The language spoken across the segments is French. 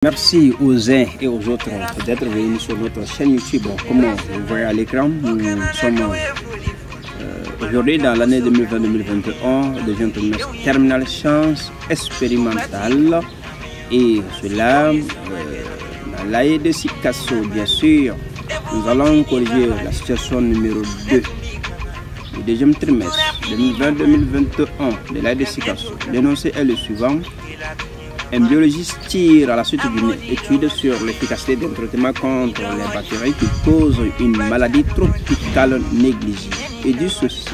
Merci aux uns et aux autres d'être venus sur notre chaîne YouTube. Comme vous voyez à l'écran, nous sommes aujourd'hui dans l'année 2020-2021 de trimestre terminal sciences expérimentales. Et cela, dans l'AE de Sikasso, bien sûr, nous allons corriger la situation numéro 2 du deuxième trimestre 2020-2021 de l'AE de Sikasso. L'énoncé est le suivant. Un biologiste tire à la suite d'une étude sur l'efficacité d'un traitement contre les bactéries qui causent une maladie tropicale négligée. Et dit ceci,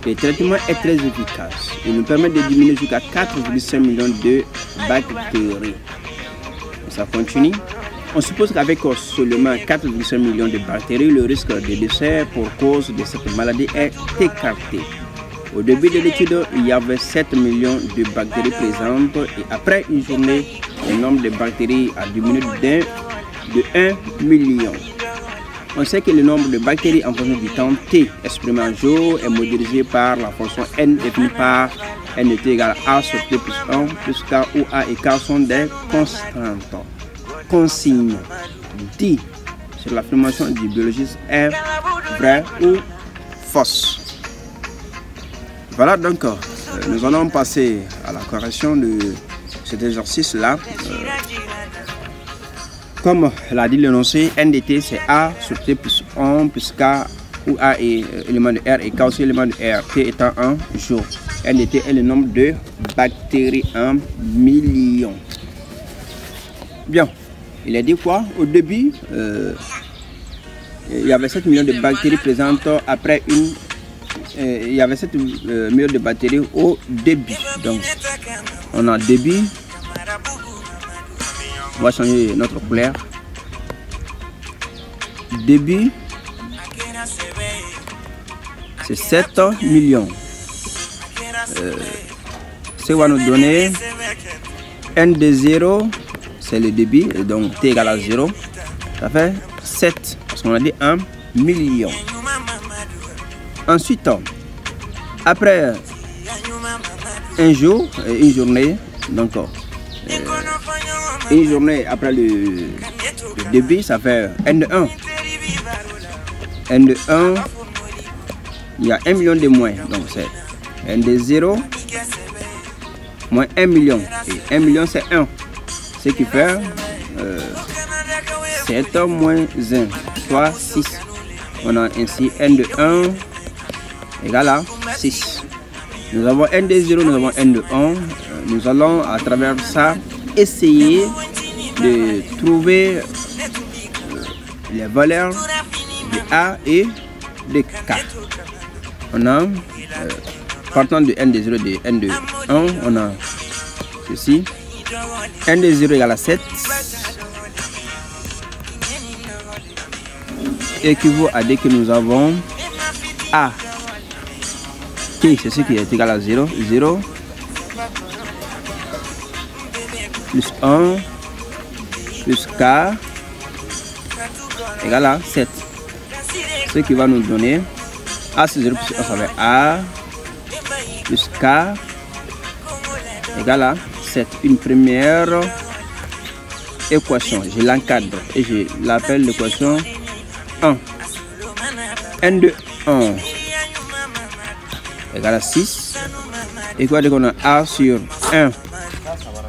le traitement est très efficace. Il nous permet de diminuer jusqu'à 4,5 millions de bactéries. Ça continue. On suppose qu'avec seulement 4,5 millions de bactéries, le risque de décès pour cause de cette maladie est écarté. Au début de l'étude, il y avait 7 millions de bactéries présentes et après une journée, le nombre de bactéries a diminué de 1 million. On sait que le nombre de bactéries en fonction du temps T exprimé en jour est modélisé par la fonction N définie par N égale A sur T plus 1 plus K où A et K sont des constantes. Consigne dit sur l'affirmation du biologiste est vraie ou fausse. Voilà, donc nous allons passer à la correction de cet exercice-là. Comme l'a dit l'énoncé, NDT c'est A sur T plus 1 plus K où A est élément de R et K aussi élément de R, T étant un jour. NDT est le nombre de bactéries en millions. Bien, il a dit quoi? Au début, il y avait 7 millions de bactéries présentes après une... il y avait 7 millions de bactéries au début. Donc, on a début. On va changer notre couleur. Début, c'est 7 millions. Ça va nous donner N de 0, c'est le début. Donc, T égale à 0. Ça fait 7. Parce qu'on a dit 1 million. Ensuite, après un jour, une journée, donc une journée après le début, ça fait N de 1. N de 1, il y a 1 million de moins, donc c'est N de 0 moins 1 million. Et 1 million c'est 1, ce qui fait 7 moins 1, soit 6. On a ainsi N de 1 égale à 6. Nous avons N de 0, nous avons N de 1. Nous allons à travers ça essayer de trouver les valeurs de A et de K. On a, partant de N de 0 et de N de 1, on a ceci. N de 0 égale à 7. Équivaut à dire que nous avons A. T, c'est ce qui est égal à 0. 0 plus 1 plus K égale à 7. Ce qui va nous donner A, c'est 0 plus 1, ça fait A plus K égale à 7. Une première équation. Je l'encadre et je l'appelle l'équation 1. N de 1 égale à 6. Et quoi dire qu'on a A sur 1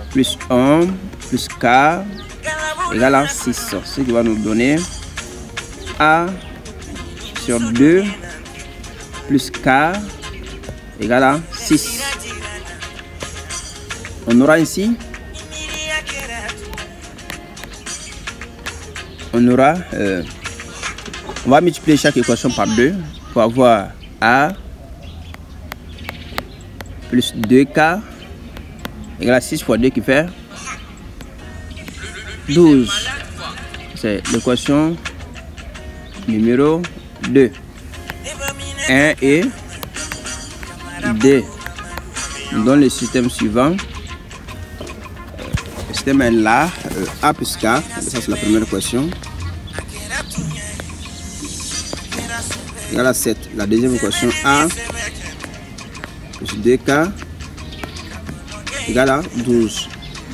plus 1 plus K égale à 6. Ce qui va nous donner A sur 2 plus K égale à 6. On aura ici, on va multiplier chaque équation par 2 pour avoir A plus 2K égale à 6 fois 2 qui fait 12. C'est l'équation numéro 2. 1 et 2. Nous donne le système suivant. Le système est là. A plus K. Ça c'est la première équation. Égale à 7. La deuxième équation A plus 2K égale à 12.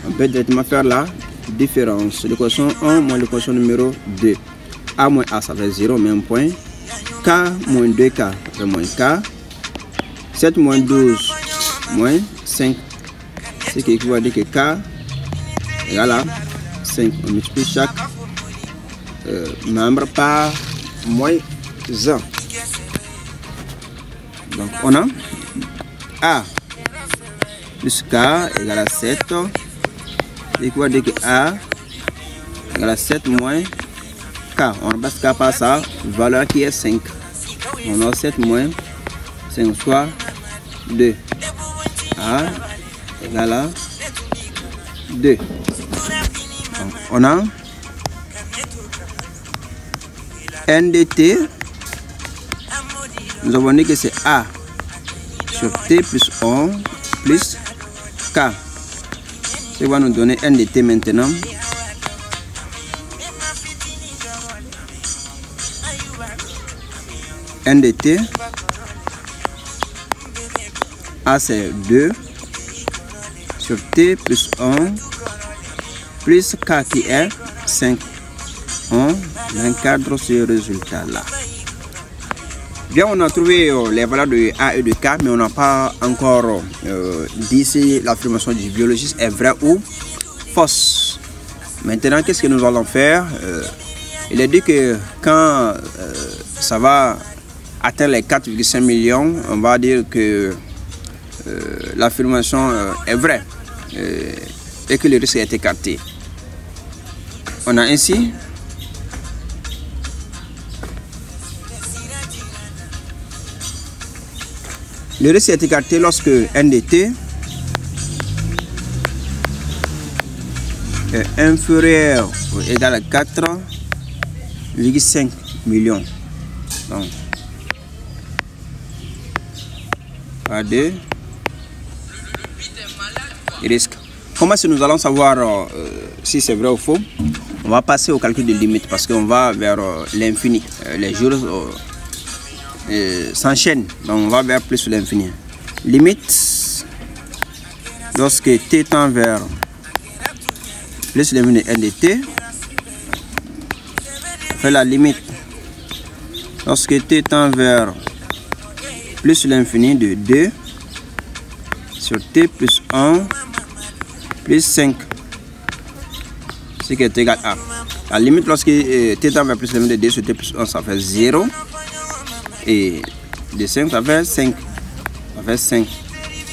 On peut directement faire la différence. L'équation 1 moins l'équation numéro 2. A moins A, ça fait 0, même point. K moins 2K, ça fait moins K. 7 moins 12 moins 5. Ce qui équivaut à dire que K égale à 5. On multiplie chaque membre par moins 1. Donc on a A plus K égale à 7. Et quoi dire que A égale à 7 moins K. On remplace K par sa valeur qui est 5. On a 7 moins 5 soit 2. A égale à 2. Donc, on a N de T. Nous avons dit que c'est A sur T plus 1 plus K. Ça va nous donner N de T maintenant. N de T. A c'est 2 sur T plus 1 plus K qui est 5. On encadre ce résultat là. Bien, on a trouvé les valeurs de A et de K, mais on n'a pas encore dit si l'affirmation du biologiste est vraie ou fausse. Maintenant, qu'est-ce que nous allons faire? Il est dit que quand ça va atteindre les 4,5 millions, on va dire que l'affirmation est vraie et que le risque est écarté. On a ainsi le risque est écarté lorsque N de T est inférieur ou égal à 4,5 millions. Donc, à 2 risque. Comment est-ce que nous allons savoir si c'est vrai ou faux? On va passer au calcul de limite parce qu'on va vers l'infini. Les jours s'enchaînent, donc on va vers plus l'infini. Limite lorsque t tend vers plus l'infini N de T, fait la limite lorsque t tend vers plus l'infini de 2 sur T plus 1 plus 5, ce qui est égal à la limite lorsque T tend vers plus l'infini de 2 sur T plus 1, ça fait 0, et de 5 ça fait 5, ça fait 5,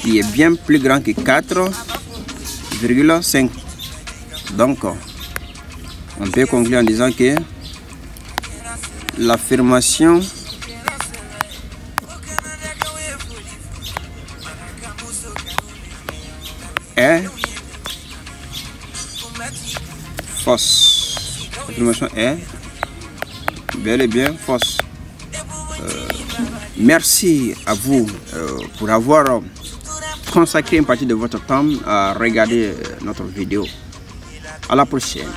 qui est bien plus grand que 4,5. Donc on peut conclure en disant que l'affirmation est fausse. L'affirmation est bel et bien fausse. Merci à vous pour avoir consacré une partie de votre temps à regarder notre vidéo. À la prochaine.